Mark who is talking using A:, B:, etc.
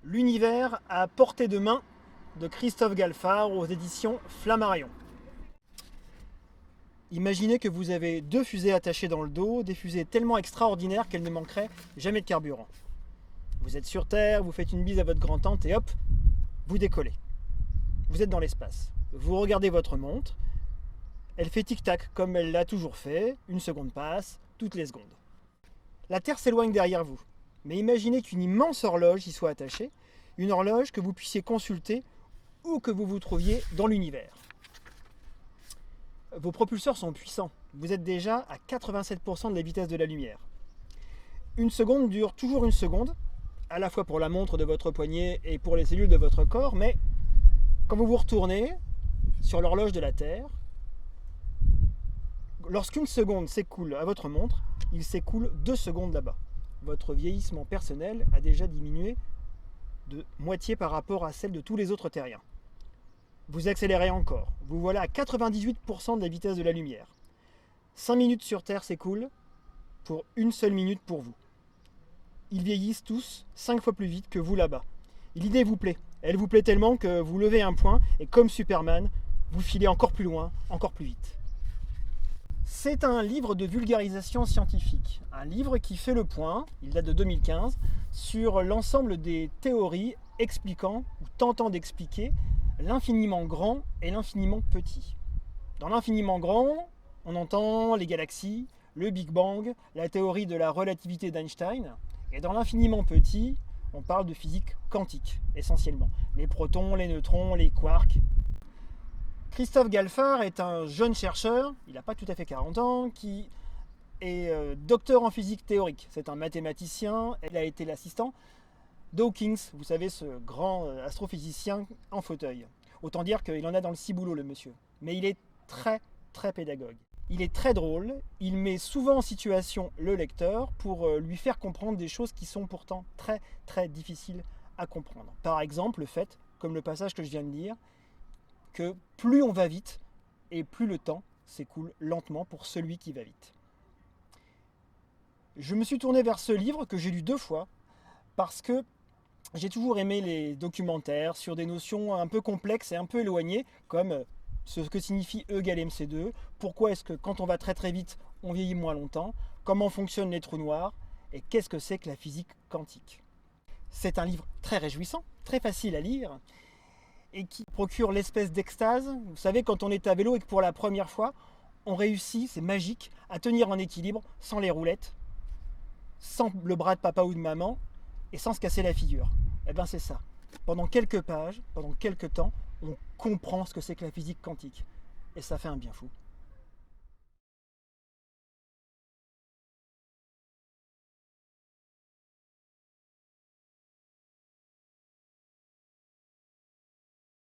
A: L'univers à portée de main de Christophe Galfard aux éditions Flammarion. Imaginez que vous avez deux fusées attachées dans le dos, des fusées tellement extraordinaires qu'elles ne manqueraient jamais de carburant. Vous êtes sur Terre, vous faites une bise à votre grand-tante et hop, vous décollez. Vous êtes dans l'espace. Vous regardez votre montre, elle fait tic-tac comme elle l'a toujours fait, une seconde passe, toutes les secondes. La Terre s'éloigne derrière vous, mais imaginez qu'une immense horloge y soit attachée, une horloge que vous puissiez consulter où que vous vous trouviez dans l'univers. Vos propulseurs sont puissants, vous êtes déjà à 87% de la vitesse de la lumière. Une seconde dure toujours une seconde, à la fois pour la montre de votre poignet et pour les cellules de votre corps, mais quand vous vous retournez sur l'horloge de la Terre, lorsqu'une seconde s'écoule à votre montre, il s'écoule 2 secondes là-bas. Votre vieillissement personnel a déjà diminué de moitié par rapport à celle de tous les autres terriens. Vous accélérez encore. Vous voilà à 98% de la vitesse de la lumière. 5 minutes sur Terre s'écoulent pour une seule minute pour vous. Ils vieillissent tous 5 fois plus vite que vous là-bas. L'idée vous plaît. Elle vous plaît tellement que vous levez un poing et comme Superman, vous filez encore plus loin, encore plus vite. C'est un livre de vulgarisation scientifique. Un livre qui fait le point, il date de 2015, sur l'ensemble des théories expliquant ou tentant d'expliquer l'infiniment grand et l'infiniment petit. Dans l'infiniment grand, on entend les galaxies, le Big Bang, la théorie de la relativité d'Einstein. Et dans l'infiniment petit, on parle de physique quantique, essentiellement. Les protons, les neutrons, les quarks. Christophe Galfard est un jeune chercheur, il n'a pas tout à fait 40 ans, qui est docteur en physique théorique. C'est un mathématicien, il a été l'assistant d'Hawking, vous savez, ce grand astrophysicien en fauteuil. Autant dire qu'il en a dans le ciboulot, le monsieur. Mais il est très, très pédagogue. Il est très drôle, il met souvent en situation le lecteur pour lui faire comprendre des choses qui sont pourtant très, très difficiles à comprendre. Par exemple, le fait, comme le passage que je viens de lire, que plus on va vite et plus le temps s'écoule lentement pour celui qui va vite. Je me suis tourné vers ce livre que j'ai lu 2 fois parce que j'ai toujours aimé les documentaires sur des notions un peu complexes et un peu éloignées, comme ce que signifie E égale MC2, pourquoi est-ce que quand on va très très vite, on vieillit moins longtemps, comment fonctionnent les trous noirs, et qu'est-ce que c'est que la physique quantique. C'est un livre très réjouissant, très facile à lire, et qui procure l'espèce d'extase. Vous savez, quand on est à vélo et que pour la première fois, on réussit, c'est magique, à tenir en équilibre sans les roulettes, sans le bras de papa ou de maman, et sans se casser la figure. Eh bien c'est ça. Pendant quelques pages, pendant quelques temps, on comprend ce que c'est que la physique quantique. Et ça fait un bien fou.